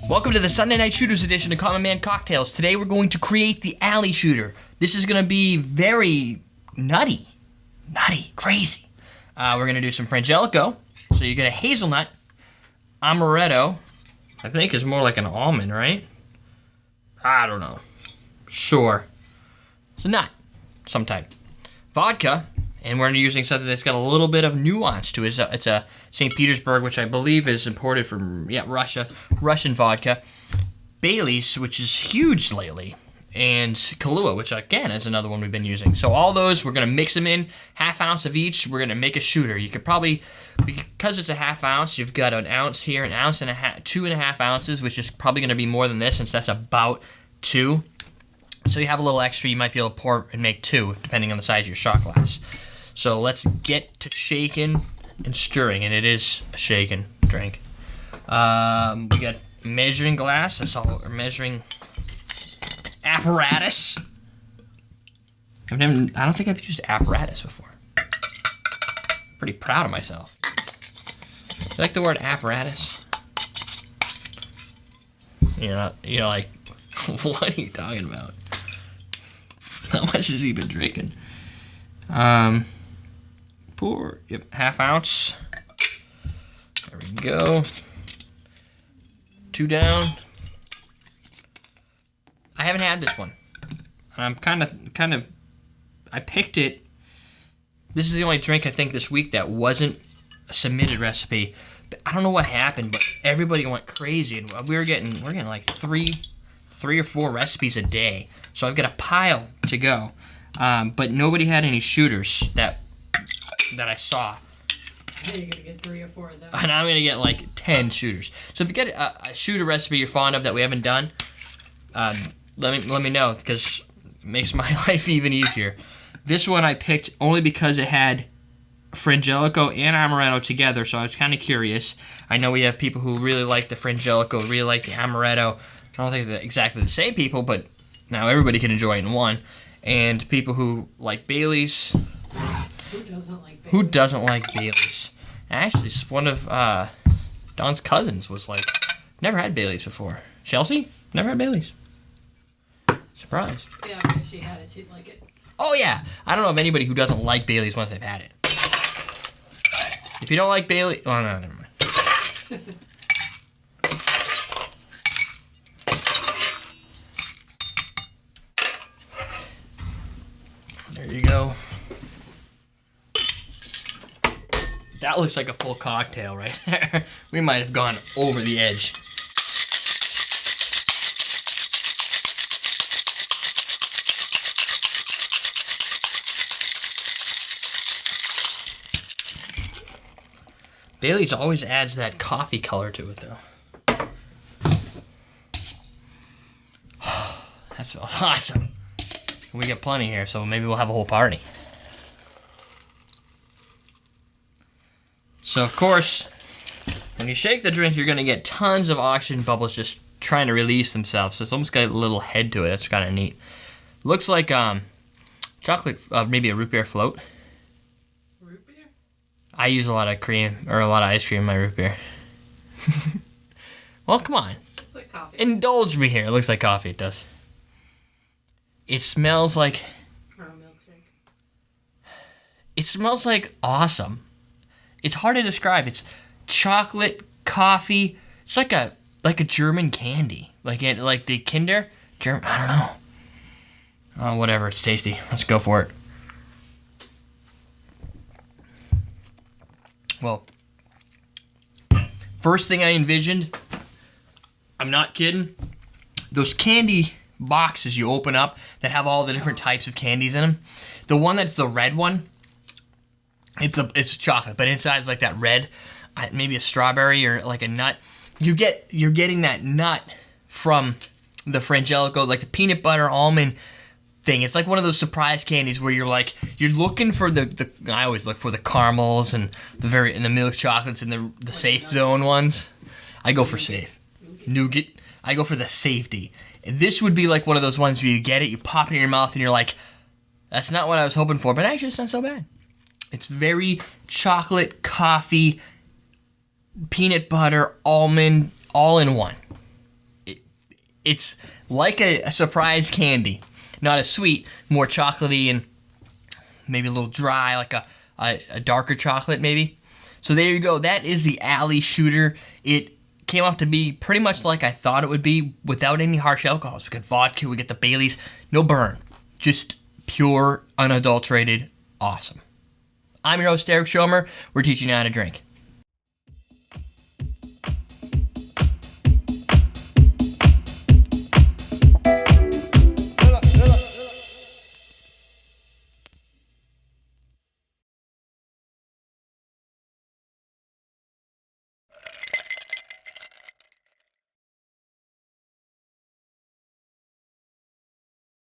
Welcome to the Sunday Night Shooters edition of Common Man Cocktails. Today we're going to create the alley shooter. This is going to be very nutty, crazy. We're going to do some Frangelico. So you get a hazelnut, amaretto, I think is more like an almond, right? I don't know. Sure. It's a nut, some type. Vodka, and we're using something that's got a little bit of nuance to it. It's a St. Petersburg, which I believe is imported from, Russia. Russian vodka. Bailey's, which is huge lately. And Kahlua, which again is another one we've been using. So all those, we're going to mix them in. Half ounce of each. We're going to make a shooter. You could probably, because it's a half ounce, you've got an ounce here, an ounce and a half, 2.5 ounces, which is probably going to be more than this since that's about 2. So you have a little extra. You might be able to pour and make 2, depending on the size of your shot glass. So let's get to shaking and stirring, and it is a shaken drink. We got measuring glass. That's all. Or measuring apparatus. I don't think I've used apparatus before. Pretty proud of myself. You like the word apparatus? You're like, what are you talking about? How much has he been drinking? Pour, half ounce. There we go. 2 down. I haven't had this one. I'm kind of, I picked it. This is the only drink I think this week that wasn't a submitted recipe. But I don't know what happened, but everybody went crazy, and we're getting like three or 4 recipes a day. So I've got a pile to go. But nobody had any shooters that I saw. You're going to get 3 or 4 of them. And I'm going to get like 10 shooters. So if you get a shooter recipe you're fond of that we haven't done, let me know, because it makes my life even easier. This one I picked only because it had Frangelico and Amaretto together, so I was kind of curious. I know we have people who really like the Frangelico, really like the Amaretto. I don't think they're exactly the same people, but now everybody can enjoy it in one. And people who like Bailey's. Who doesn't like Bailey's? Who doesn't like Bailey's? Actually, one of Don's cousins was like, never had Bailey's before. Chelsea? Never had Bailey's. Surprised. Yeah, if she had it, she'd like it. Oh, yeah. I don't know of anybody who doesn't like Bailey's once they've had it. If you don't like Bailey's... Oh, no, never mind. There you go. That looks like a full cocktail right there. We might have gone over the edge. Bailey's always adds that coffee color to it, though. That smells awesome. We get plenty here, so maybe we'll have a whole party. So, of course, when you shake the drink, you're going to get tons of oxygen bubbles just trying to release themselves. So it's almost got a little head to it. That's kind of neat. Looks like chocolate, maybe a root beer float. Root beer? I use a lot of cream, or a lot of ice cream in my root beer. Well, come on. It's like coffee. Indulge me here. It looks like coffee. It does. It smells like... Or a milkshake. It smells like awesome. It's hard to describe. It's chocolate, coffee. It's like a German candy. Like the Kinder. I don't know. Oh, whatever. It's tasty. Let's go for it. Well, first thing I envisioned, I'm not kidding, those candy boxes you open up that have all the different types of candies in them. The one that's the red one, it's chocolate, but inside's like that red, maybe a strawberry or like a nut. You're getting that nut from the Frangelico, like the peanut butter almond thing. It's like one of those surprise candies where you're looking for the I always look for the caramels and the milk chocolates and the safe zone ones. I go for safe. Nougat. I go for the safety. And this would be like one of those ones where you get it, you pop it in your mouth, and you're like, that's not what I was hoping for, but actually it's not so bad. It's very chocolate, coffee, peanut butter, almond, all in one. It's like a surprise candy. Not as sweet, more chocolatey and maybe a little dry, like a darker chocolate maybe. So there you go. That is the Alley Shooter. It came out to be pretty much like I thought it would be without any harsh alcohols. We got vodka, we get the Baileys, no burn. Just pure, unadulterated, awesome. I'm your host, Eric Schomer. We're teaching you how to drink.